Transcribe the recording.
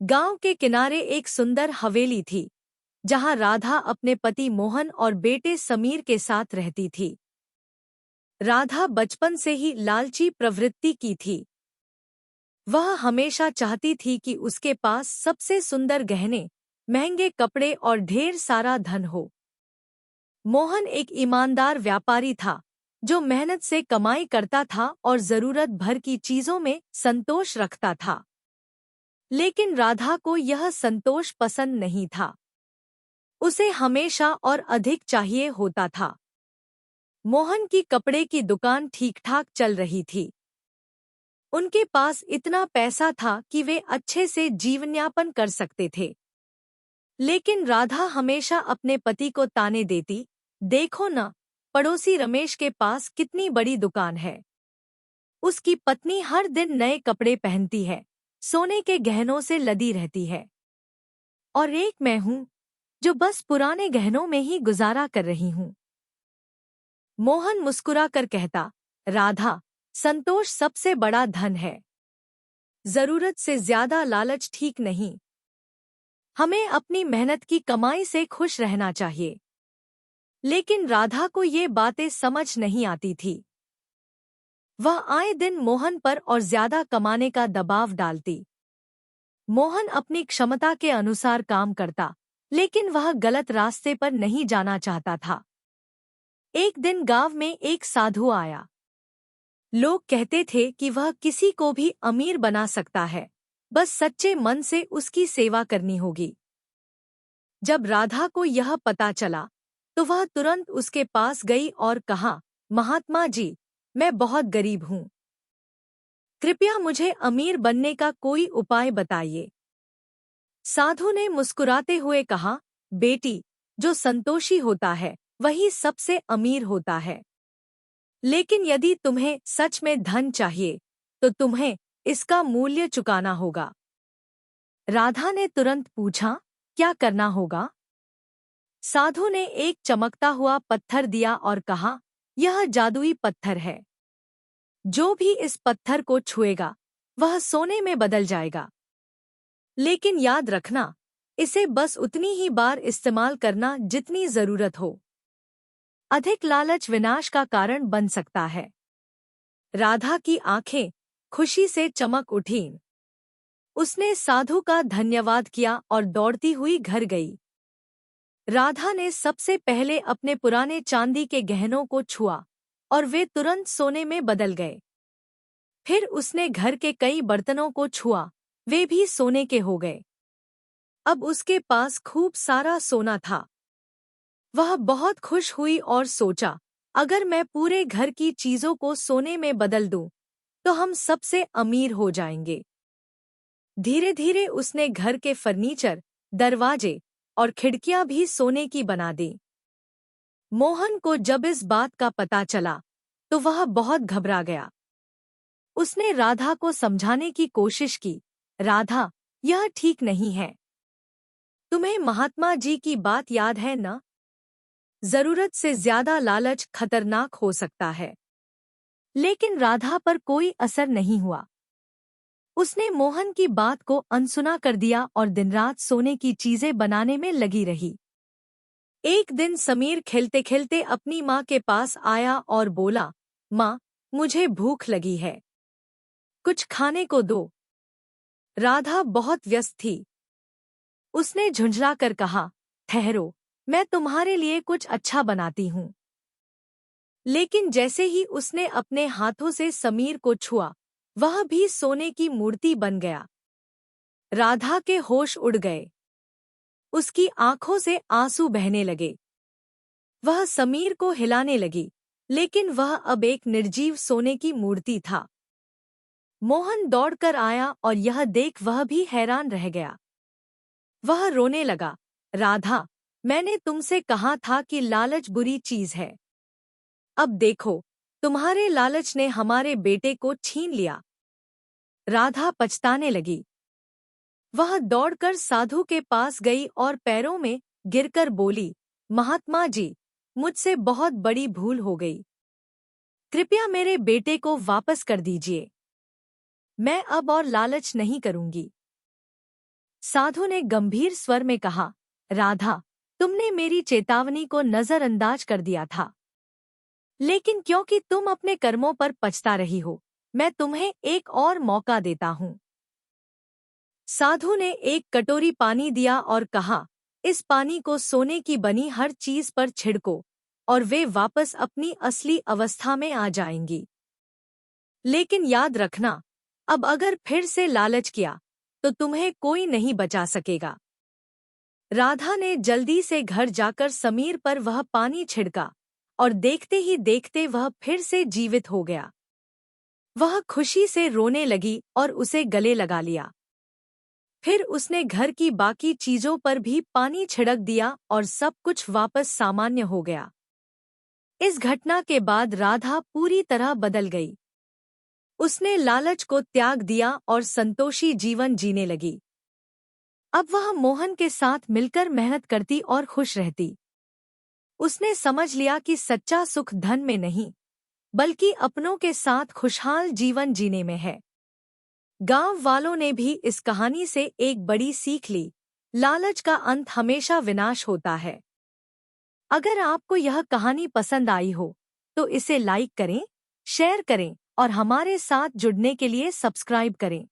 गांव के किनारे एक सुंदर हवेली थी, जहां राधा अपने पति मोहन और बेटे समीर के साथ रहती थी। राधा बचपन से ही लालची प्रवृत्ति की थी। वह हमेशा चाहती थी कि उसके पास सबसे सुंदर गहने, महंगे कपड़े और ढेर सारा धन हो। मोहन एक ईमानदार व्यापारी था, जो मेहनत से कमाई करता था और जरूरत भर की चीजों में संतोष रखता था। लेकिन राधा को यह संतोष पसंद नहीं था। उसे हमेशा और अधिक चाहिए होता था। मोहन की कपड़े की दुकान ठीक-ठाक चल रही थी। उनके पास इतना पैसा था कि वे अच्छे से जीवनयापन कर सकते थे। लेकिन राधा हमेशा अपने पति को ताने देती, देखो न, पड़ोसी रमेश के पास कितनी बड़ी दुकान है। उसकी पत्नी हर दिन नए कपड़े पहनती है, सोने के गहनों से लदी रहती है। और एक मैं हूँ, जो बस पुराने गहनों में ही गुजारा कर रही हूँ। मोहन मुस्कुरा कर कहता, राधा, संतोष सबसे बड़ा धन है। जरूरत से ज्यादा लालच ठीक नहीं। हमें अपनी मेहनत की कमाई से खुश रहना चाहिए। लेकिन राधा को ये बातें समझ नहीं आती थी। वह आए दिन मोहन पर और ज्यादा कमाने का दबाव डालती। मोहन अपनी क्षमता के अनुसार काम करता, लेकिन वह गलत रास्ते पर नहीं जाना चाहता था। एक दिन गांव में एक साधु आया। लोग कहते थे कि वह किसी को भी अमीर बना सकता है, बस सच्चे मन से उसकी सेवा करनी होगी। जब राधा को यह पता चला, तो वह तुरंत उसके पास गई और कहा, महात्मा जी, मैं बहुत गरीब हूँ। कृपया मुझे अमीर बनने का कोई उपाय बताइए। साधु ने मुस्कुराते हुए कहा, बेटी, जो संतोषी होता है, वही सबसे अमीर होता है। लेकिन यदि तुम्हें सच में धन चाहिए, तो तुम्हें इसका मूल्य चुकाना होगा। राधा ने तुरंत पूछा, क्या करना होगा? साधु ने एक चमकता हुआ पत्थर दिया और कहा, यह जादुई पत्थर है। जो भी इस पत्थर को छुएगा, वह सोने में बदल जाएगा। लेकिन याद रखना, इसे बस उतनी ही बार इस्तेमाल करना जितनी जरूरत हो। अधिक लालच विनाश का कारण बन सकता है। राधा की आंखें खुशी से चमक उठीं। उसने साधु का धन्यवाद किया और दौड़ती हुई घर गई। राधा ने सबसे पहले अपने पुराने चांदी के गहनों को छुआ और वे तुरंत सोने में बदल गए। फिर उसने घर के कई बर्तनों को छुआ, वे भी सोने के हो गए। अब उसके पास खूब सारा सोना था। वह बहुत खुश हुई और सोचा, अगर मैं पूरे घर की चीजों को सोने में बदल दूं, तो हम सबसे अमीर हो जाएंगे। धीरे धीरे उसने घर के फर्नीचर, दरवाजे और खिड़कियां भी सोने की बना दी। मोहन को जब इस बात का पता चला, तो वह बहुत घबरा गया। उसने राधा को समझाने की कोशिश की, राधा, यह ठीक नहीं है। तुम्हें महात्मा जी की बात याद है न? जरूरत से ज्यादा लालच खतरनाक हो सकता है। लेकिन राधा पर कोई असर नहीं हुआ। उसने मोहन की बात को अनसुना कर दिया और दिनरात सोने की चीजें बनाने में लगी रही। एक दिन समीर खेलते खेलते अपनी माँ के पास आया और बोला, माँ, मुझे भूख लगी है, कुछ खाने को दो। राधा बहुत व्यस्त थी। उसने झुंझला कर कहा, ठहरो, मैं तुम्हारे लिए कुछ अच्छा बनाती हूँ। लेकिन जैसे ही उसने अपने हाथों से समीर को छुआ, वह भी सोने की मूर्ति बन गया। राधा के होश उड़ गए। उसकी आंखों से आंसू बहने लगे। वह समीर को हिलाने लगी, लेकिन वह अब एक निर्जीव सोने की मूर्ति था। मोहन दौड़कर आया और यह देख वह भी हैरान रह गया। वह रोने लगा, राधा, मैंने तुमसे कहा था कि लालच बुरी चीज है। अब देखो, तुम्हारे लालच ने हमारे बेटे को छीन लिया। राधा पछताने लगी। वह दौड़कर साधु के पास गई और पैरों में गिरकर बोली, महात्मा जी, मुझसे बहुत बड़ी भूल हो गई। कृपया मेरे बेटे को वापस कर दीजिए। मैं अब और लालच नहीं करूंगी। साधु ने गंभीर स्वर में कहा, राधा, तुमने मेरी चेतावनी को नजरअंदाज कर दिया था, लेकिन क्योंकि तुम अपने कर्मों पर पछता रही हो, मैं तुम्हें एक और मौका देता हूँ। साधु ने एक कटोरी पानी दिया और कहा, इस पानी को सोने की बनी हर चीज पर छिड़को और वे वापस अपनी असली अवस्था में आ जाएंगी। लेकिन याद रखना, अब अगर फिर से लालच किया तो तुम्हें कोई नहीं बचा सकेगा। राधा ने जल्दी से घर जाकर समीर पर वह पानी छिड़का और देखते ही देखते वह फिर से जीवित हो गया। वह खुशी से रोने लगी और उसे गले लगा लिया। फिर उसने घर की बाकी चीजों पर भी पानी छिड़क दिया और सब कुछ वापस सामान्य हो गया। इस घटना के बाद राधा पूरी तरह बदल गई। उसने लालच को त्याग दिया और संतोषी जीवन जीने लगी। अब वह मोहन के साथ मिलकर मेहनत करती और खुश रहती। उसने समझ लिया कि सच्चा सुख धन में नहीं, बल्कि अपनों के साथ खुशहाल जीवन जीने में है। गांव वालों ने भी इस कहानी से एक बड़ी सीख ली, लालच का अंत हमेशा विनाश होता है। अगर आपको यह कहानी पसंद आई हो तो इसे लाइक करें, शेयर करें और हमारे साथ जुड़ने के लिए सब्सक्राइब करें।